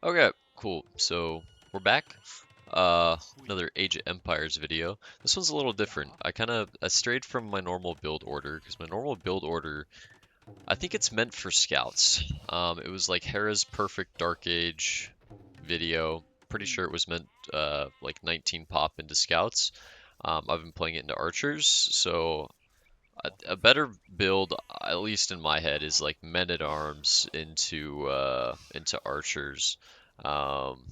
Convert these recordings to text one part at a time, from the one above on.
Okay, cool. So we're back. Another Age of Empires video. This one's a little different. I strayed from my normal build order because my normal build order, I think it's meant for scouts. It was like Hera's perfect Dark Age video. Pretty sure it was meant like 19 pop into scouts. I've been playing it into archers, so a better build, at least in my head, is like men at arms into archers. Um,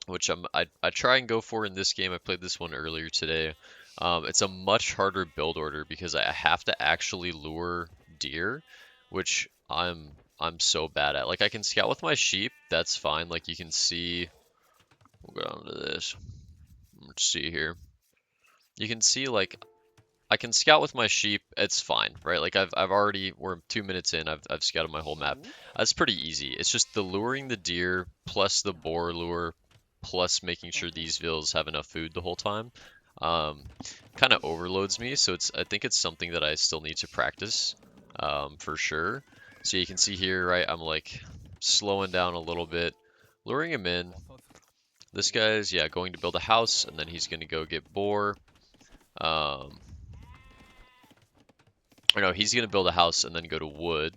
which I try and go for in this game. I played this one earlier today. It's a much harder build order because I have to actually lure deer, which I'm so bad at. Like I can scout with my sheep, that's fine. Like you can see, we'll go down to this. Let's see here. You can see like I can scout with my sheep. It's fine, right? Like I've already we're 2 minutes in. I've scouted my whole map. That's pretty easy. It's just the luring the deer plus the boar lure plus making sure these vills have enough food the whole time. Um, kind of overloads me. So I think it's something that I still need to practice for sure. So you can see here, right? I'm like slowing down a little bit, luring him in. This guy's yeah going to build a house and then he's gonna go get boar. Um, or no, he's gonna build a house and then go to wood.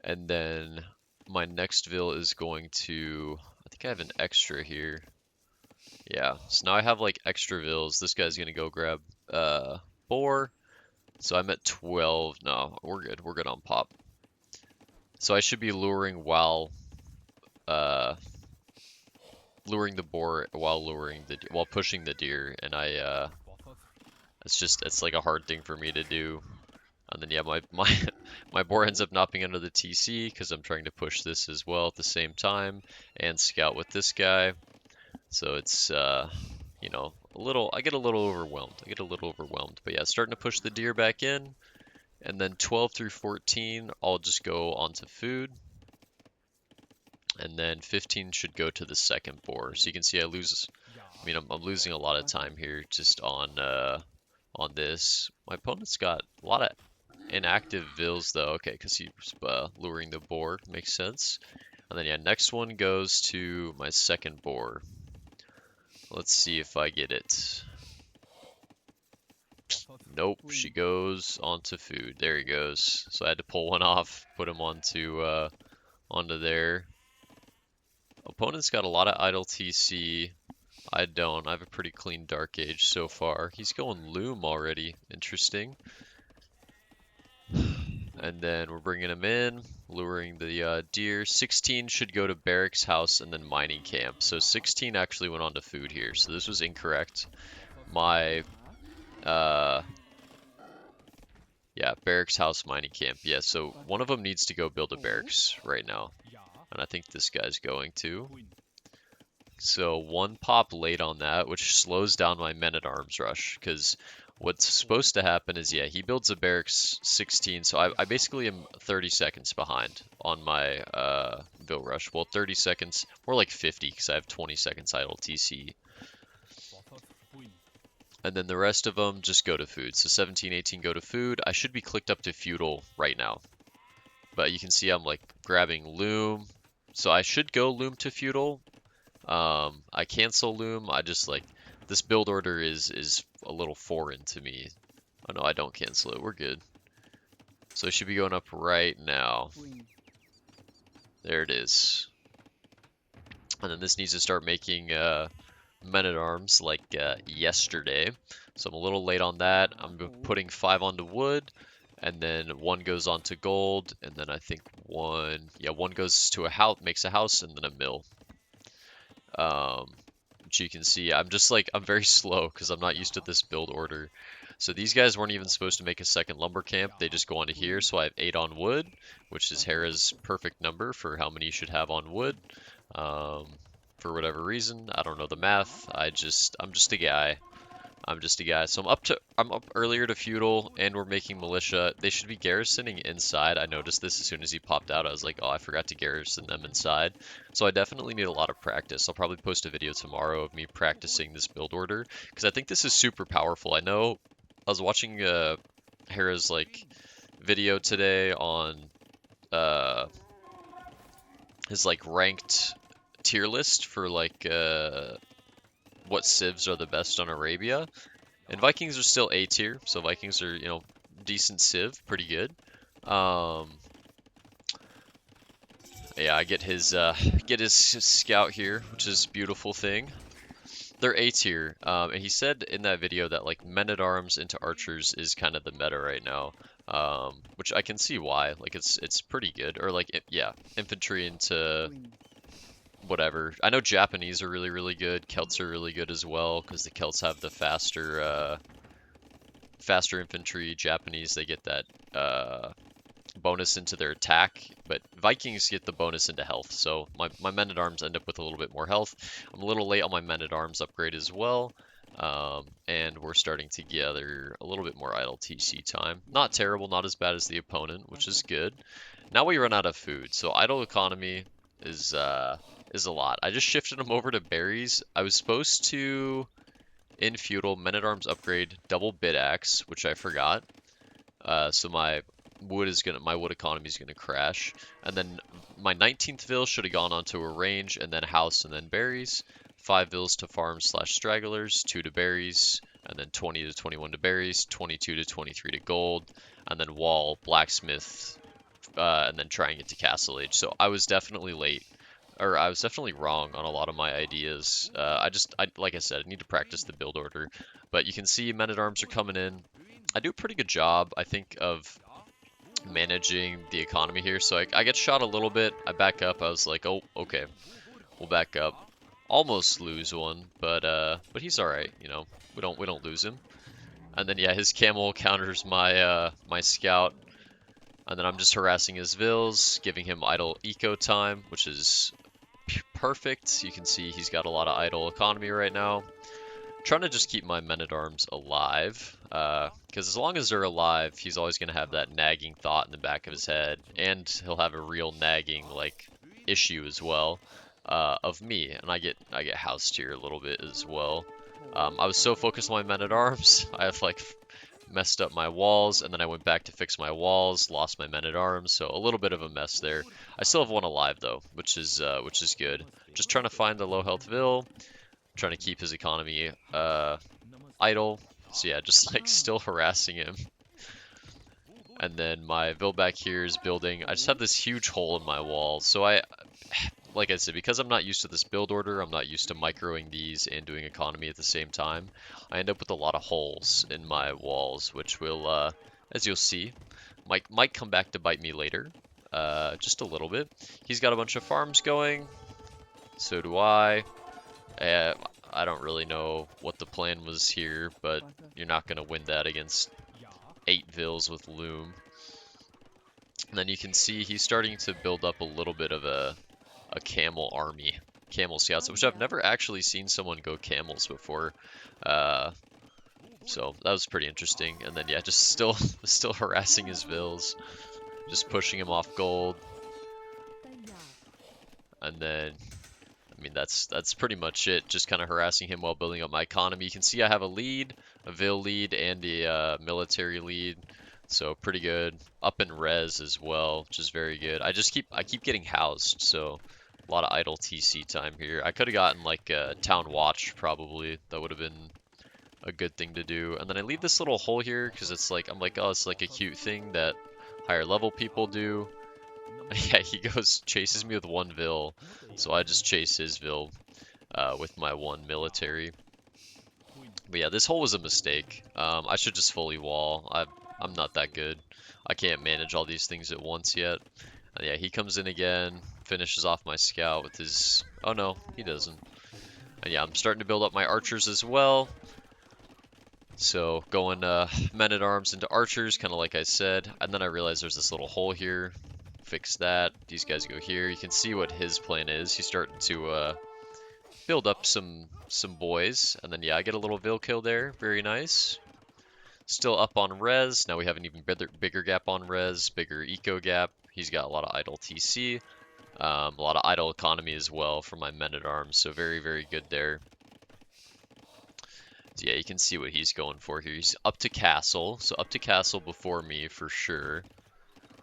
And then my next vill is going to, I think I have an extra here. Yeah, so now I have like extra vills. This guy's gonna go grab boar. So I'm at 12. No, we're good. We're good on pop. So I should be luring while luring the boar while while pushing the deer, and it's like a hard thing for me to do. And then yeah, my boar ends up not being under the TC because I'm trying to push this as well at the same time and scout with this guy. So it's you know, I get a little overwhelmed. But yeah, starting to push the deer back in. And then 12 through 14, I'll just go onto food. And then 15 should go to the second boar. So you can see I'm losing a lot of time here just on this. My opponent's got a lot of inactive vills though. Okay, because he's luring the boar. Makes sense. And then yeah, next one goes to my second boar. Let's see if I get it. Nope, she goes onto food. There he goes. So I had to pull one off, put him onto there. Opponent's got a lot of idle TC. I don't. I have a pretty clean Dark Age so far. He's going Loom already. Interesting. And then we're bringing him in, luring the deer. 16 should go to Barracks House and then Mining Camp. So 16 actually went on to food here. So this was incorrect. My yeah, Barracks House Mining Camp. Yeah, so one of them needs to go build a barracks right now. And I think this guy's going to. So one pop late on that, which slows down my men-at-arms rush. Because what's supposed to happen is, yeah, he builds a barracks 16. So I basically am 30 seconds behind on my bill rush. Well, 30 seconds, more like 50 because I have 20 seconds idle TC. And then the rest of them just go to food. So 17, 18 go to food. I should be clicked up to feudal right now. But you can see I'm like grabbing loom. So I should go loom to feudal. I cancel loom. I just like this build order is a little foreign to me. Oh no, I don't cancel it. We're good. So I should be going up right now. There it is. And then this needs to start making men-at-arms like yesterday. So I'm a little late on that. I'm putting 5 onto wood, and then 1 goes onto gold, and then I think 1 goes to a house, makes a house, and then a mill. Which you can see, I'm very slow because I'm not used to this build order. So these guys weren't even supposed to make a second lumber camp. They just go onto here. So I have 8 on wood, which is Hera's perfect number for how many you should have on wood. For whatever reason, I don't know the math. I'm just a guy. So I'm up earlier to feudal, and we're making militia. They should be garrisoning inside. I noticed this as soon as he popped out. I was like, oh, I forgot to garrison them inside. So I definitely need a lot of practice. I'll probably post a video tomorrow of me practicing this build order because I think this is super powerful. I know I was watching Hera's like video today on his like ranked tier list for like what civs are the best on Arabia. And Vikings are still A tier, so Vikings are, you know, decent civ, pretty good. Um, yeah, I get his scout here, which is a beautiful thing. They're A tier, and he said in that video that like men-at-arms into archers is kind of the meta right now, which I can see why. Like it's pretty good, or like yeah, infantry into whatever. I know Japanese are really good. Celts are really good as well because the Celts have the faster infantry. Japanese, they get that bonus into their attack, but Vikings get the bonus into health. So my men-at-arms end up with a little bit more health. I'm a little late on my men-at-arms upgrade as well. And we're starting to gather a little bit more idle TC time. Not terrible, not as bad as the opponent, which is good. Now we run out of food, so idle economy is a lot. I just shifted them over to berries. I was supposed to in feudal men-at-arms upgrade double bit axe, which I forgot. So my wood economy is gonna crash, and then my 19th vill should have gone onto a range, and then house, and then berries. 5 vills to farm slash stragglers, 2 to berries, and then 20 to 21 to berries, 22 to 23 to gold, and then wall, blacksmith, and then trying it to castle age. So I was definitely late, or I was definitely wrong on a lot of my ideas. Like I said, I need to practice the build order, but you can see men-at-arms are coming in. I do a pretty good job, I think, of managing the economy here. So I get shot a little bit. I back up. I was like, oh, okay, we'll back up. Almost lose one, but he's all right. You know, we don't lose him. And then yeah, his camel counters my scout, and then I'm just harassing his vills, giving him idle eco time, which is perfect. You can see he's got a lot of idle economy right now. Trying to just keep my men-at-arms alive, because as long as they're alive, he's always going to have that nagging thought in the back of his head, and he'll have a real nagging like issue as well of me, and I get housed here a little bit as well. I was so focused on my men-at-arms, I have like messed up my walls, and then I went back to fix my walls, lost my men-at-arms, so a little bit of a mess there. I still have one alive though, which is good. Just trying to find the low health vill, trying to keep his economy idle. So yeah, just like still harassing him. And then my vill back here is building. I just have this huge hole in my wall. So like I said, because I'm not used to this build order, I'm not used to microing these and doing economy at the same time, I end up with a lot of holes in my walls, which will, as you'll see, might come back to bite me later, just a little bit. He's got a bunch of farms going, so do I. I don't really know what the plan was here, but you're not going to win that against 8 vills with loom. And then you can see he's starting to build up a little bit of a camel army, camel scouts, which I've never actually seen someone go camels before. So that was pretty interesting. And then yeah, just still harassing his vills, just pushing him off gold. And then I mean, that's pretty much it. Just kind of harassing him while building up my economy. You can see I have a lead, a Vil lead, and a military lead. So pretty good. Up in res as well, which is very good. I keep getting housed, so a lot of idle TC time here. I could have gotten like a town watch probably. That would have been a good thing to do. And then I leave this little hole here because it's like I'm like, oh, it's like a cute thing that higher level people do. Yeah, he chases me with 1 Vil, so I just chase his Vil with my 1 military. But yeah, this hole was a mistake. I should just fully wall. I'm not that good. I can't manage all these things at once yet. And yeah, he comes in again, finishes off my scout with his... Oh no, he doesn't. And yeah, I'm starting to build up my archers as well. So going men-at-arms into archers, kind of like I said. And then I realized there's this little hole here. Fix that. These guys go here. You can see what his plan is. He's starting to build up some boys. And then yeah, I get a little Vil kill there. Very nice. Still up on res. Now we have an even bigger gap on res. Bigger eco gap. He's got a lot of idle TC. A lot of idle economy as well for my men-at-arms. So very good there. So yeah, you can see what he's going for here. He's up to castle. So up to castle before me for sure.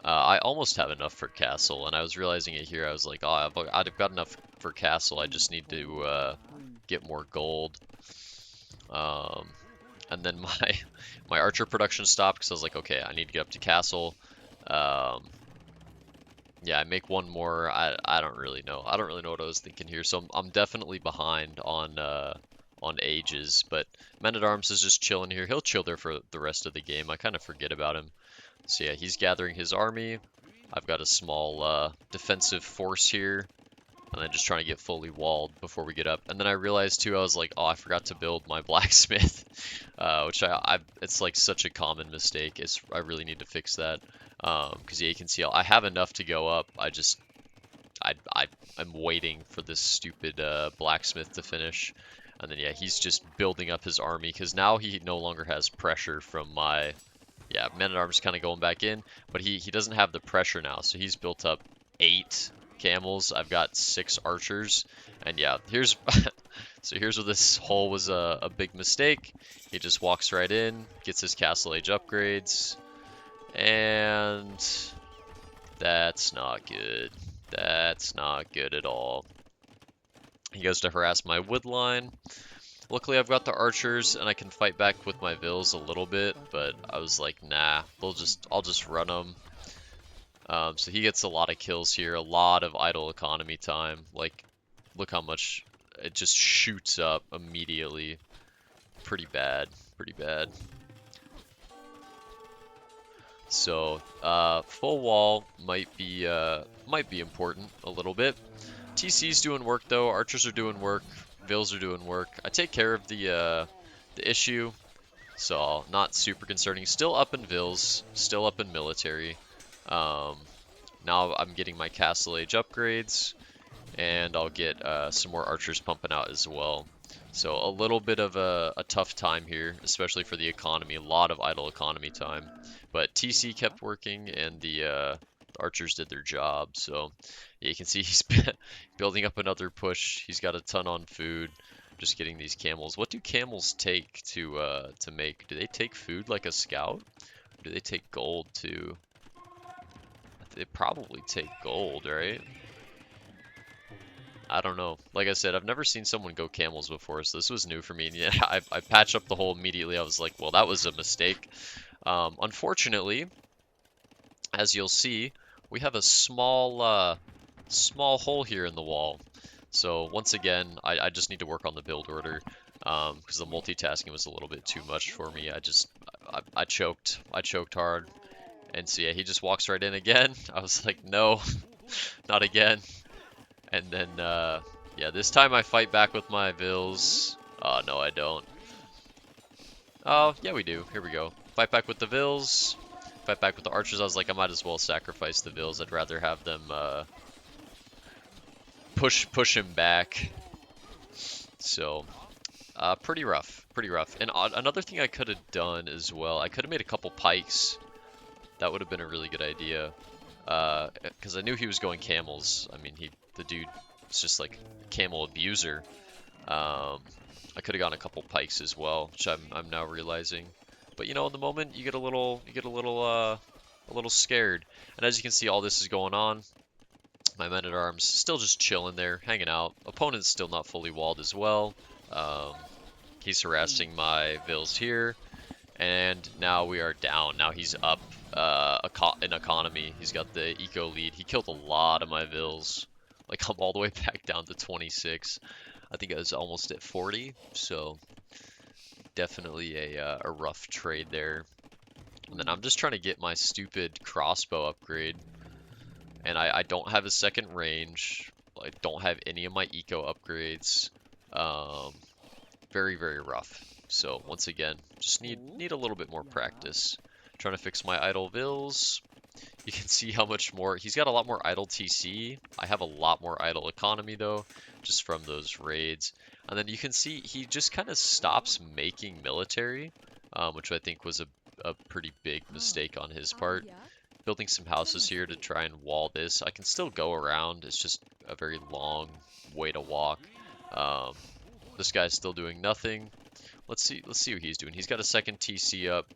I almost have enough for castle, and I was realizing it here. I was like, oh, I've got enough for castle. I just need to get more gold. Um, and then my archer production stopped because I was like, okay, I need to get up to castle. Um, yeah, I make one more. I don't really know. I don't really know what I was thinking here. So I'm definitely behind on ages, but Men-at-Arms is just chilling here. He'll chill there for the rest of the game. I kind of forget about him. So yeah, he's gathering his army. I've got a small defensive force here, and then just trying to get fully walled before we get up. And then I realized too, I was like, oh, I forgot to build my blacksmith, which it's like such a common mistake. I really need to fix that. Because yeah, you can see I have enough to go up. I'm waiting for this stupid blacksmith to finish. And then yeah, he's just building up his army because now he no longer has pressure from my yeah, Men-at-Arms kind of going back in, but he doesn't have the pressure now, so he's built up 8 camels. I've got 6 archers, and yeah, here's so here's where this hole was a big mistake. He just walks right in, gets his castle age upgrades, and that's not good. That's not good at all. He goes to harass my wood line. Luckily, I've got the archers, and I can fight back with my vills a little bit, but I was like, nah, I'll just run them. So he gets a lot of kills here, a lot of idle economy time. Like, look how much it just shoots up immediately. Pretty bad, pretty bad. So, full wall might be important a little bit. TC's doing work though, archers are doing work, vills are doing work. I take care of the issue, so not super concerning. Still up in vills, still up in military. Now I'm getting my castle age upgrades, and I'll get some more archers pumping out as well. So a little bit of a tough time here, especially for the economy. A lot of idle economy time. But TC kept working, and the archers did their job. So yeah, you can see he's building up another push. He's got a ton on food. Just getting these camels. What do camels take to make? Do they take food like a scout? Or do they take gold too? They probably take gold, right? I don't know. Like I said, I've never seen someone go camels before, so this was new for me. And yeah, I patched up the hole immediately. I was like, well, that was a mistake. Unfortunately, as you'll see, we have a small hole here in the wall. So once again, I just need to work on the build order because the multitasking was a little bit too much for me. I choked. I choked hard. And so yeah, he just walks right in again. I was like, no, not again. And then, yeah, this time I fight back with my vills. Oh, no, I don't. Oh, yeah, we do. Here we go. Fight back with the vills. Fight back with the archers. I was like, I might as well sacrifice the vills. I'd rather have them push him back. So, pretty rough. Pretty rough. And another thing I could have done as well, I could have made a couple pikes. That would have been a really good idea. Because I knew he was going camels. I mean, the dude is just like a camel abuser. I could have gotten a couple pikes as well, which I'm now realizing. But you know, in the moment, you get a little scared. And as you can see, all this is going on. My men-at-arms still just chilling there, hanging out. Opponent's still not fully walled as well. He's harassing my vills here. And now we are down. Now he's up in economy. He's got the eco lead. He killed a lot of my vills. Like, I'm all the way back down to 26. I think I was almost at 40. So definitely a rough trade there. And then I'm just trying to get my stupid crossbow upgrade. And I don't have a second range. I don't have any of my eco upgrades. Very, very rough. So once again, just need a little bit more practice. Trying to fix my idle vills. You can see how much more he's got. A lot more idle TC. I have a lot more idle economy though, just from those raids. And then you can see he just kind of stops making military, which I think was a pretty big mistake on his part. Building some houses here to try and wall this. I can still go around. It's just a very long way to walk. This guy's still doing nothing. Let's see what he's doing. He's got a second TC up.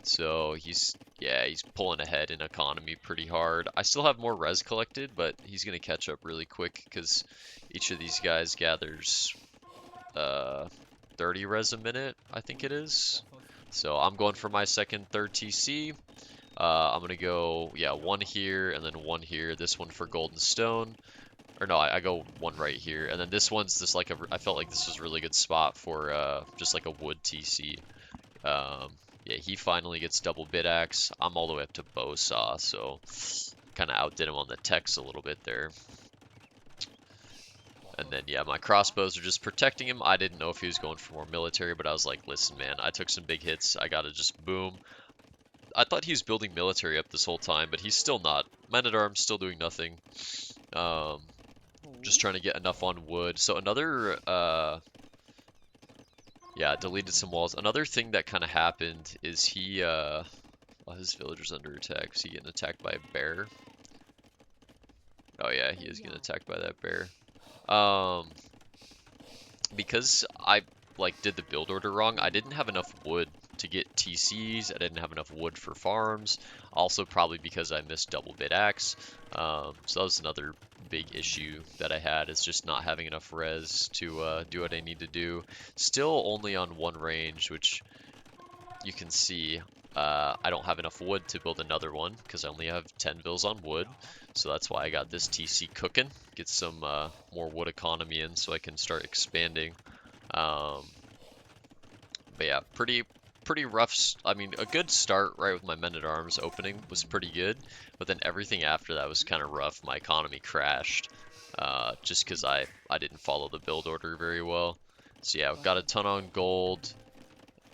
So he's Yeah, he's pulling ahead in economy pretty hard. I still have more res collected, but he's gonna catch up really quick because each of these guys gathers uh 30 res a minute, I think it is. So I'm going for my second, third TC. I'm gonna go, yeah, one here and then one here. This one for golden stone. Or no, I go one right here, and then this one's just like I felt like this was a really good spot for just like a wood TC. Yeah, he finally gets double bit axe. I'm all the way up to bow saw, so kind of outdid him on the techs a little bit there. And then yeah, my crossbows are just protecting him. I didn't know if he was going for more military, but I was like, listen, man, I took some big hits. I gotta just boom. I thought he was building military up this whole time, but he's still not. Men-at-arms still doing nothing. Just trying to get enough on wood. So another, yeah, deleted some walls. Another thing that kind of happened is he, well, his villager's under attack. Is he getting attacked by a bear? Oh yeah, he is getting attacked by that bear. Because I like did the build order wrong, I didn't have enough wood to get TCs. I didn't have enough wood for farms. Also probably because I missed double bit axe. So that was another big issue that I had, is just not having enough res to do what I need to do. Still only on one range, which you can see I don't have enough wood to build another one because I only have 10 vills on wood. So that's why I got this TC cooking. Get some more wood economy in so I can start expanding. But yeah, pretty rough. I mean, a good start right with my men-at-arms opening was pretty good, but then everything after that was kind of rough. My economy crashed just because I didn't follow the build order very well. So yeah, I've got a ton on gold,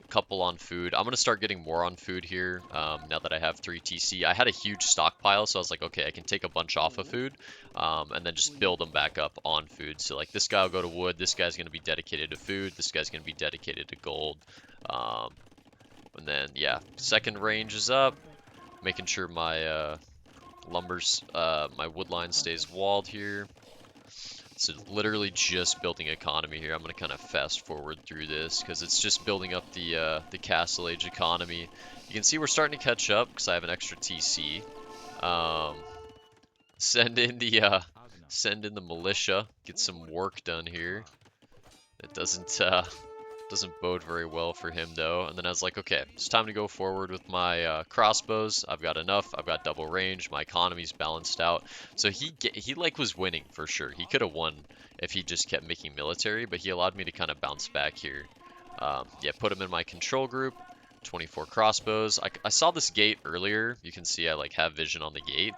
couple on food. I'm gonna start getting more on food here now that I have 3 TC. I had a huge stockpile, so I was like, okay, I can take a bunch off of food and then just build them back up on food. So like this guy will go to wood, this guy's gonna be dedicated to food, this guy's gonna be dedicated to gold. And then yeah, second range is up, making sure my my wood line stays walled here. So literally just building economy here. I'm gonna kind of fast forward through this because it's just building up the Castle Age economy. You can see we're starting to catch up because I have an extra TC. Send in the militia, get some work done here. It doesn't bode very well for him though. And then I was like, okay, it's time to go forward with my crossbows. I've got enough. I've got double range. My economy's balanced out. So he like was winning for sure. He could have won if he just kept making military, but he allowed me to kind of bounce back here. Yeah, put him in my control group. 24 crossbows. I saw this gate earlier. You can see I like have vision on the gate.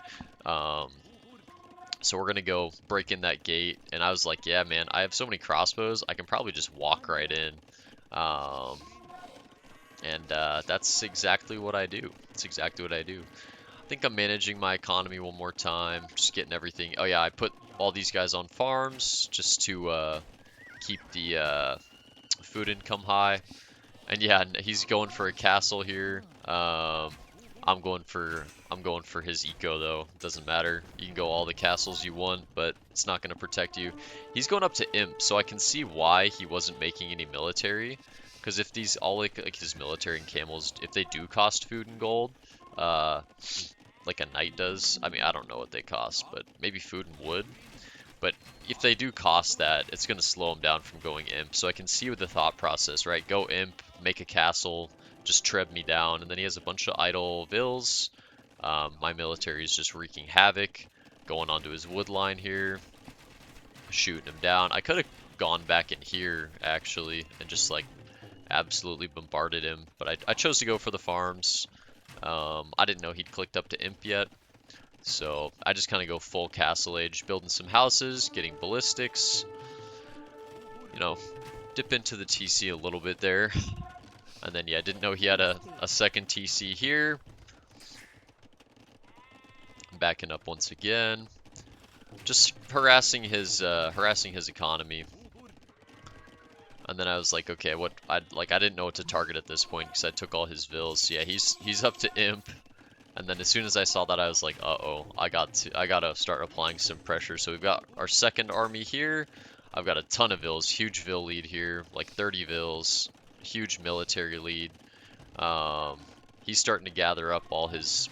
So we're gonna go break in that gate, and I was like, yeah, man, I have so many crossbows, I can probably just walk right in. That's exactly what I do. That's exactly what I do. I think I'm managing my economy one more time, just getting everything. Oh yeah, I put all these guys on farms just to keep the food income high. And yeah, he's going for a castle here. I'm going for his eco though. Doesn't matter. You can go all the castles you want, but it's not going to protect you. He's going up to imp, so I can see why he wasn't making any military. Because if these all like his military and camels, if they do cost food and gold, like a knight does. I mean, I don't know what they cost, but maybe food and wood. But if they do cost that, it's going to slow him down from going imp. So I can see with the thought process, right? Go imp, make a castle, just tread me down. And then he has a bunch of idle vills. My military is just wreaking havoc, going onto his wood line here, shooting him down. I could have gone back in here, actually, and just, like, absolutely bombarded him. But I chose to go for the farms. I didn't know he'd clicked up to imp yet. So I just kind of go full Castle Age, building some houses, getting ballistics. You know, dip into the TC a little bit there. And then, yeah, I didn't know he had a second TC here. I'm backing up once again. Just harassing his economy. And then I was like, okay, I didn't know what to target at this point because I took all his vills. So yeah, he's up to imp. And then as soon as I saw that, I was like, uh-oh, I gotta start applying some pressure. So we've got our second army here. I've got a ton of vills, huge vill lead here, like 30 vills, huge military lead. he's starting to gather up all his,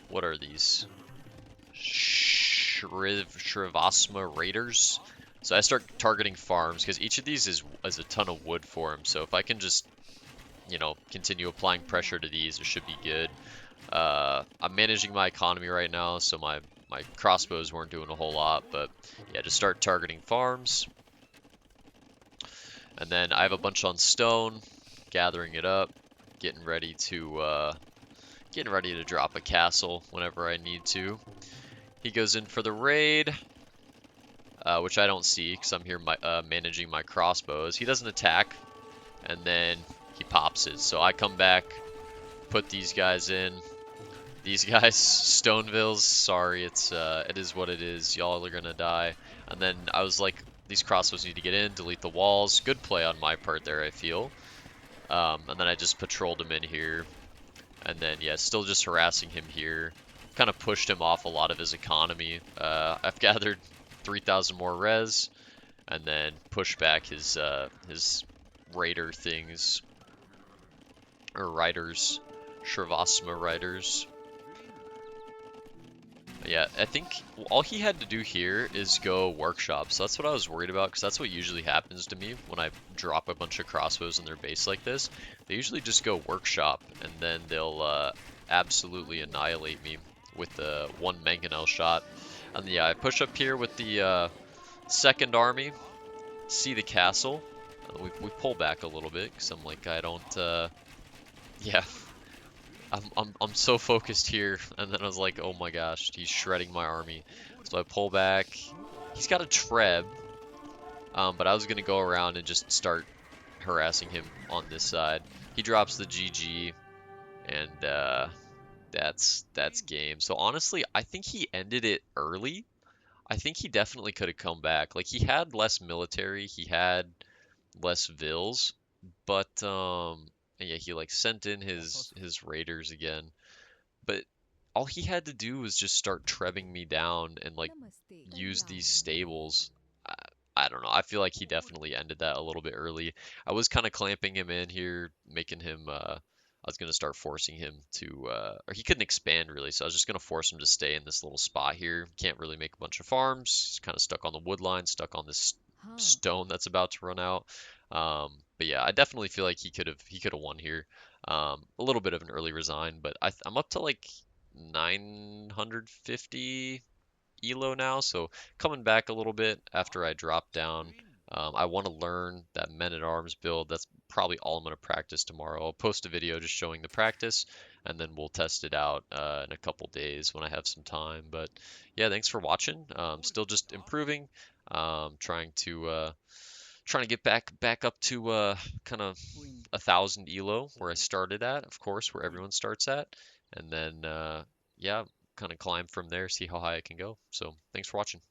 what are these? Shrivasma Raiders. So I start targeting farms because each of these is a ton of wood for him. So if I can just, continue applying pressure to these, it should be good. I'm managing my economy right now, so my crossbows weren't doing a whole lot, but yeah, just start targeting farms. And then I have a bunch on stone, gathering it up, getting ready to drop a castle whenever I need to. He goes in for the raid, which I don't see because I'm here managing my crossbows. He doesn't attack, and then he pops it. So I come back, put these guys in. These guys, Stonevilles, sorry, it is what it is. Y'all are gonna die. And then I was like, these crossbows need to get in, delete the walls. Good play on my part there, I feel. And then I just patrolled him in here. And then, yeah, still just harassing him here. Kind of pushed him off a lot of his economy. I've gathered 3,000 more res, and then pushed back his raider things, or riders, Shrivasma riders. Yeah, I think all he had to do here is go workshop. So that's what I was worried about, because that's what usually happens to me when I drop a bunch of crossbows in their base like this. They usually just go workshop, and then they'll absolutely annihilate me with the one mangonel shot. And yeah, I push up here with the second army, see the castle. We pull back a little bit, because I'm like, I don't, yeah. I'm so focused here, and then I was like, oh my gosh, he's shredding my army. So I pull back. He's got a Treb, but I was gonna go around and just start harassing him on this side. He drops the GG, and that's game. So honestly, I think he ended it early. I think he definitely could have come back. Like, he had less military, he had less vills, but and yeah, he like sent in his raiders again. But all he had to do was just start trebbing me down and like use these stables. I, I don't know. I feel like he definitely ended that a little bit early. I was kind of clamping him in here, making him I was gonna start forcing him to or he couldn't expand really, so I was just gonna force him to stay in this little spot here. Can't really make a bunch of farms. He's kind of stuck on the wood line, stuck on this stone that's about to run out. But yeah, I definitely feel like he could have won here. A little bit of an early resign, but I'm up to like 950 elo now, so coming back a little bit after I drop down. I want to learn that men-at-arms build. That's probably all I'm going to practice tomorrow. I'll post a video just showing the practice, and then we'll test it out in a couple days when I have some time. But yeah, thanks for watching. Still just improving. Trying to get back up to kind of 1,000 elo where I started at, of course, where everyone starts at, and then yeah, kind of climb from there, see how high I can go. So thanks for watching.